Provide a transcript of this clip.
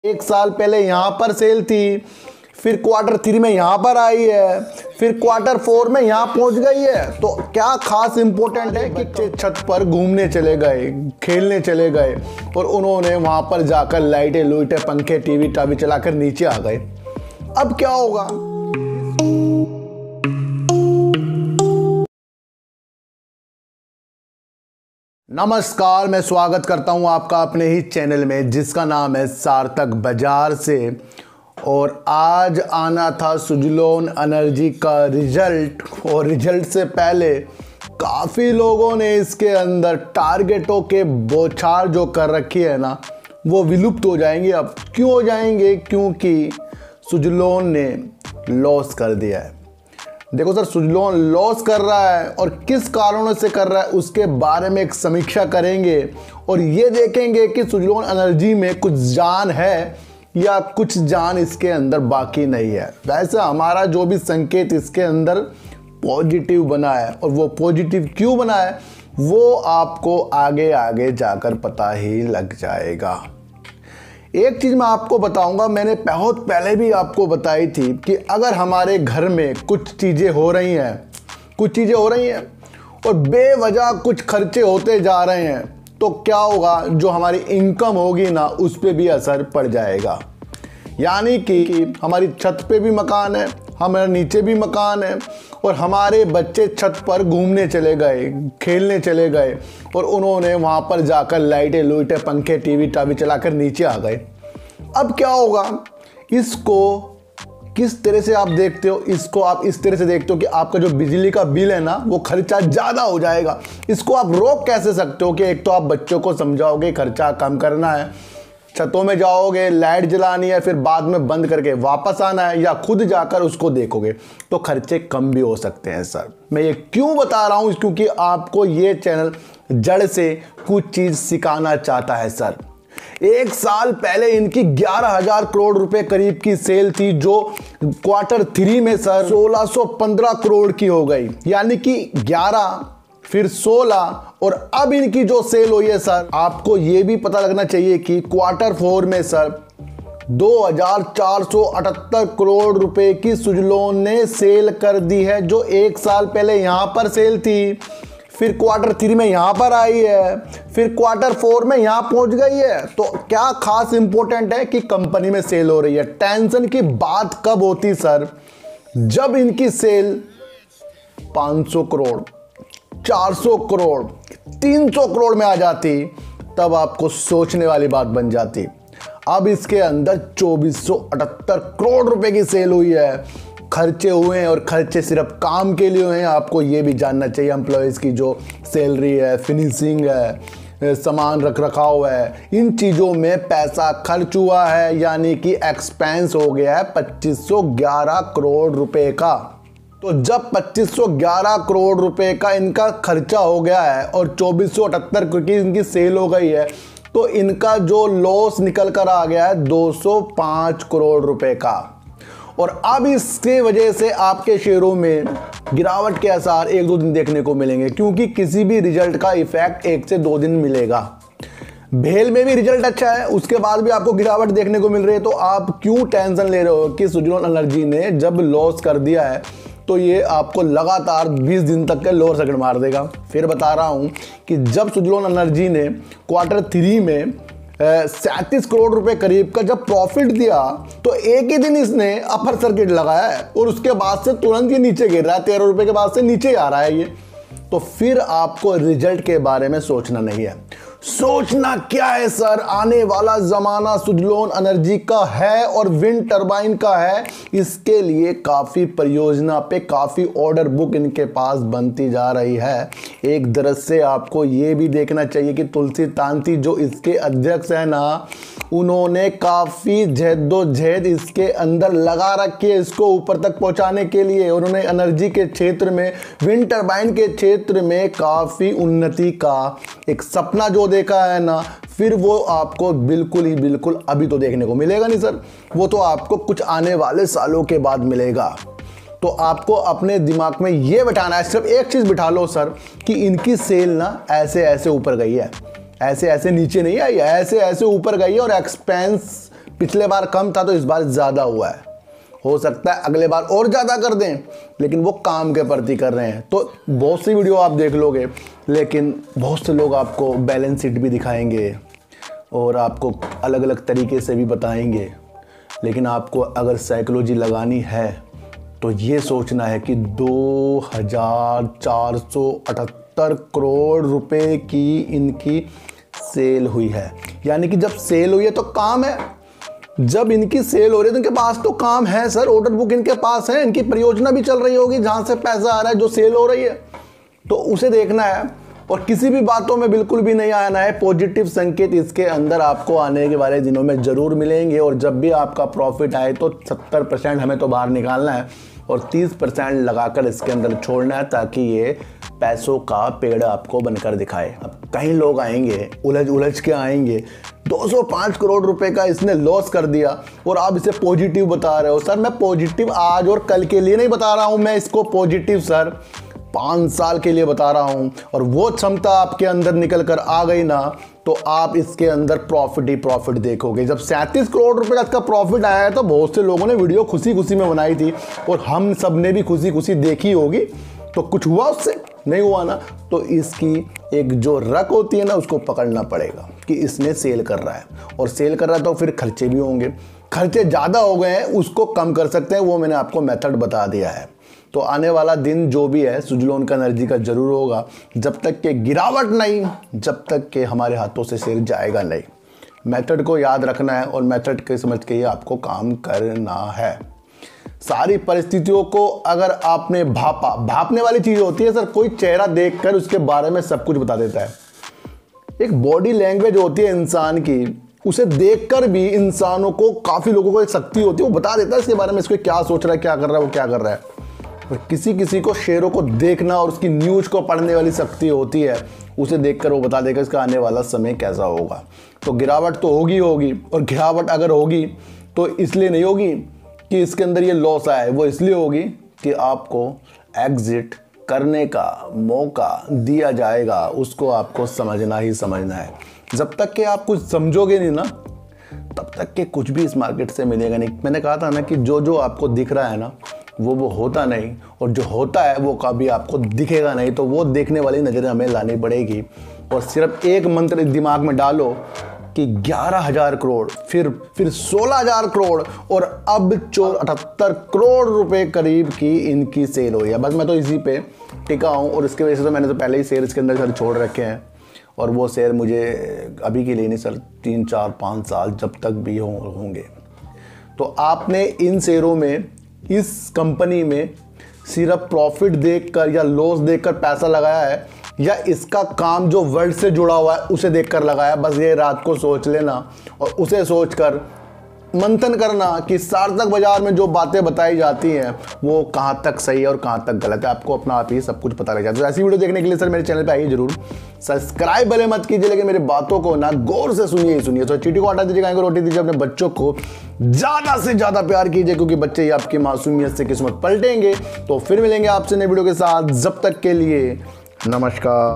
एक साल पहले यहाँ पर सेल थी, फिर क्वार्टर 3 में यहाँ पर आई है, फिर क्वार्टर 4 में यहाँ पहुँच गई है। तो क्या खास इंपॉर्टेंट है कि छत पर घूमने चले गए, खेलने चले गए और उन्होंने वहाँ पर जाकर लाइटें लुइटें पंखे टीवी टावी चलाकर नीचे आ गए। अब क्या होगा? नमस्कार, मैं स्वागत करता हूं आपका अपने ही चैनल में जिसका नाम है सार्थक बाजार से। और आज आना था सुजलोन एनर्जी का रिजल्ट, और रिजल्ट से पहले काफ़ी लोगों ने इसके अंदर टारगेटों के बौछार जो कर रखी है ना, वो विलुप्त हो जाएंगे। अब क्यों हो जाएंगे? क्योंकि सुजलोन ने लॉस कर दिया है। देखो सर, सुजलोन लॉस कर रहा है और किस कारणों से कर रहा है उसके बारे में एक समीक्षा करेंगे और ये देखेंगे कि सुजलोन एनर्जी में कुछ जान है या कुछ जान इसके अंदर बाकी नहीं है। वैसे हमारा जो भी संकेत इसके अंदर पॉजिटिव बना है, और वो पॉजिटिव क्यों बना है वो आपको आगे आगे जाकर पता ही लग जाएगा। एक चीज़ मैं आपको बताऊंगा, मैंने बहुत पहले भी आपको बताई थी कि अगर हमारे घर में कुछ चीज़ें हो रही हैं और बेवजह कुछ खर्चे होते जा रहे हैं, तो क्या होगा? जो हमारी इनकम होगी ना, उस पर भी असर पड़ जाएगा। यानी कि हमारी छत पे भी मकान है, हमारे नीचे भी मकान है, और हमारे बच्चे छत पर घूमने चले गए, खेलने चले गए और उन्होंने वहाँ पर जाकर लाइटें लुइटें पंखे टीवी टावी चलाकर नीचे आ गए। अब क्या होगा? इसको किस तरह से आप देखते हो? इसको आप इस तरह से देखते हो कि आपका जो बिजली का बिल है ना, वो खर्चा ज़्यादा हो जाएगा। इसको आप रोक कैसे सकते हो? कि एक तो आप बच्चों को समझाओगे खर्चा कम करना है, छतों में जाओगे, लाइट जलानी है, फिर बाद में बंद करके वापस आना है, या खुद जाकर उसको देखोगे तो खर्चे कम भी हो सकते हैं। सर, मैं ये क्यों बता रहा हूँ? क्योंकि आपको ये चैनल जड़ से कुछ चीज़ सिखाना चाहता है। सर, एक साल पहले इनकी 11,000 करोड़ रुपए करीब की सेल थी, जो क्वार्टर 3 में सर 1615 करोड़ की हो गई। यानी कि 11 फिर 16 और अब इनकी जो सेल हुई है सर, आपको ये भी पता लगना चाहिए कि क्वार्टर 4 में सर 2,478 करोड़ रुपए की सुजलोन ने सेल कर दी है, जो एक साल पहले यहां पर सेल थी, फिर क्वार्टर 3 में यहां पर आई है, फिर क्वार्टर 4 में यहां पहुंच गई है। तो क्या खास इंपॉर्टेंट है कि कंपनी में सेल हो रही है। टेंशन की बात कब होती सर? जब इनकी सेल 500 करोड़ 400 करोड़ 300 करोड़ में आ जाती, तब आपको सोचने वाली बात बन जाती। अब इसके अंदर 2478 करोड़ रुपए की सेल हुई है, खर्चे हुए हैं, और खर्चे सिर्फ काम के लिए हुए हैं। आपको ये भी जानना चाहिए, एम्प्लॉयज़ की जो सैलरी है, फिनिशिंग है, सामान रख रखाव है, इन चीज़ों में पैसा खर्च हुआ है। यानी कि एक्सपेंस हो गया है 2511 करोड़ रुपए का। तो जब 2511 करोड़ रुपए का इनका खर्चा हो गया है और 2478 की इनकी सेल हो गई है, तो इनका जो लॉस निकल कर आ गया है 205 करोड़ रुपए का। और अब इसके वजह से आपके शेयरों में गिरावट के आसार 1-2 दिन देखने को मिलेंगे, क्योंकि किसी भी रिजल्ट का इफेक्ट 1 से 2 दिन मिलेगा। भेल में भी रिजल्ट अच्छा है, उसके बाद भी आपको गिरावट देखने को मिल रही है। तो आप क्यों टेंशन ले रहे हो कि सुजलोन एनर्जी ने जब लॉस कर दिया है तो ये आपको लगातार 20 दिन तक के लोअर सर्किट मार देगा। फिर बता रहा हूं कि जब सुजलोन एनर्जी ने क्वार्टर 3 में 37 करोड़ रुपए करीब का जब प्रॉफिट दिया, तो एक ही दिन इसने अपर सर्किट लगाया है और उसके बाद से तुरंत ये नीचे गिर रहा है। 13 रुपए के बाद से नीचे आ रहा है ये। तो फिर आपको रिजल्ट के बारे में सोचना नहीं है। सोचना क्या है सर? आने वाला जमाना सुजलोन एनर्जी का है और विंड टरबाइन का है। इसके लिए काफी परियोजना पे काफी ऑर्डर बुक इनके पास बनती जा रही है। एक दरअसल से आपको ये भी देखना चाहिए कि तुलसी तांती जो इसके अध्यक्ष है ना, उन्होंने काफी जहदोजहद इसके अंदर लगा रखी है इसको ऊपर तक पहुंचाने के लिए। उन्होंने एनर्जी के क्षेत्र में, विंड टरबाइन के क्षेत्र में काफी उन्नति का एक सपना जो देखा है ना, फिर वो आपको बिल्कुल अभी तो देखने को मिलेगा नहीं सर, वो तो आपको कुछ आने वाले सालों के बाद मिलेगा। तो आपको अपने दिमाग में ये बिठाना है, सिर्फ एक चीज़ बिठा लो सर, कि इनकी सेल ना ऐसे ऐसे ऊपर गई है, ऐसे ऐसे नीचे नहीं आई, ऐसे ऐसे ऊपर गई है और एक्सपेंस पिछले बार कम था तो इस बार ज़्यादा हुआ है, हो सकता है अगले बार और ज़्यादा कर दें, लेकिन वो काम के प्रति कर रहे हैं। तो बहुत सी वीडियो आप देख लोगे, लेकिन बहुत से लोग आपको बैलेंस शीट भी दिखाएंगे और आपको अलग अलग तरीके से भी बताएंगे, लेकिन आपको अगर साइकोलॉजी लगानी है तो ये सोचना है कि 2478 करोड़ रुपए की इनकी सेल हुई है। यानी कि जब सेल हुई है तो काम है, जब इनकी सेल हो रही है तो इनके पास तो काम है सर, ऑर्डर बुक इनके पास है, इनकी परियोजना भी चल रही होगी जहां से पैसा आ रहा है, जो सेल हो रही है, तो उसे देखना है और किसी भी बातों में बिल्कुल भी नहीं आना है। पॉजिटिव संकेत इसके अंदर आपको आने के वाले दिनों में ज़रूर मिलेंगे और जब भी आपका प्रॉफिट आए तो 70% हमें तो बाहर निकालना है और 30% लगाकर इसके अंदर छोड़ना है, ताकि ये पैसों का पेड़ आपको बनकर दिखाए। अब कई लोग आएंगे, उलझ के आएंगे, 205 करोड़ रुपए का इसने लॉस कर दिया और आप इसे पॉजिटिव बता रहे हो। सर मैं पॉजिटिव आज और कल के लिए नहीं बता रहा हूं, मैं इसको पॉजिटिव सर 5 साल के लिए बता रहा हूं, और वो क्षमता आपके अंदर निकल कर आ गई ना तो आप इसके अंदर प्रॉफिट ही प्रॉफिट देखोगे। जब 37 करोड़ रुपए का इसका प्रॉफिट आया है तो बहुत से लोगों ने वीडियो खुशी खुशी में बनाई थी और हम सब ने भी खुशी खुशी देखी होगी, तो कुछ हुआ उससे? नहीं हुआ ना। तो इसकी एक जो रक होती है ना, उसको पकड़ना पड़ेगा कि इसने सेल कर रहा है, और सेल कर रहा है तो फिर खर्चे भी होंगे, खर्चे ज़्यादा हो गए हैं उसको कम कर सकते हैं, वो मैंने आपको मेथड बता दिया है। तो आने वाला दिन जो भी है सुजलोन का एनर्जी का जरूर होगा, जब तक के गिरावट नहीं, जब तक के हमारे हाथों से शेयर जाएगा नहीं। मेथड को याद रखना है और मेथड के समझ के ही आपको काम करना है। सारी परिस्थितियों को अगर आपने भापने वाली चीज़ होती है सर, कोई चेहरा देखकर उसके बारे में सब कुछ बता देता है। एक बॉडी लैंग्वेज होती है इंसान की, उसे देखकर भी इंसानों को, काफ़ी लोगों को एक शक्ति होती है, वो बता देता है इसके बारे में, इसको क्या सोच रहा है, क्या कर रहा है, वो क्या कर रहा है। और किसी किसी को शेयरों को देखना और उसकी न्यूज़ को पढ़ने वाली शक्ति होती है, उसे देखकर वो बता देगा इसका आने वाला समय कैसा होगा। तो गिरावट तो होगी, और गिरावट अगर होगी तो इसलिए नहीं होगी कि इसके अंदर ये लॉस आया है, वो इसलिए होगी कि आपको एग्जिट करने का मौका दिया जाएगा, उसको आपको समझना ही समझना है। जब तक कि आप कुछ समझोगे नहीं ना, तब तक के कुछ भी इस मार्केट से मिलेगा नहीं। मैंने कहा था ना कि जो आपको दिख रहा है ना वो होता नहीं, और जो होता है वो कभी आपको दिखेगा नहीं। तो वो देखने वाली नज़रें हमें लानी पड़ेगी, और सिर्फ एक मंत्र दिमाग में डालो कि 11,000 करोड़, फिर 16,000 करोड़, और अब 78 करोड़ रुपए करीब की इनकी सेल हुई है। बस मैं तो इसी पे टिका हूँ, और इसके वजह से तो मैंने तो पहले ही शेयर इसके अंदर सर छोड़ रखे हैं, और वो शेयर मुझे अभी के लिए नहीं सर 3, 4, 5 साल जब तक भी होंगे। तो आपने इन शेयरों में, इस कंपनी में सिर्फ प्रॉफिट देखकर या लॉस देखकर पैसा लगाया है, या इसका काम जो वर्ल्ड से जुड़ा हुआ है उसे देखकर लगाया? बस ये रात को सोच लेना और उसे सोचकर मंथन करना कि सार्थक बाजार में जो बातें बताई जाती हैं वो कहाँ तक सही है और कहाँ तक गलत है। आपको अपना आप ही सब कुछ पता लग जाता है। तो ऐसी वीडियो देखने के लिए सर मेरे चैनल पे आइए जरूर, सब्सक्राइब भले मत कीजिए, लेकिन मेरी बातों को ना गौर से सुनिए ही सुनिए। तो चीटी को हटा दीजिए, गाय को रोटी दीजिए, अपने बच्चों को ज़्यादा से ज़्यादा प्यार कीजिए, क्योंकि बच्चे ही आपकी मासूमियत से किस्मत पलटेंगे। तो फिर मिलेंगे आपसे नई वीडियो के साथ, जब तक के लिए नमस्कार।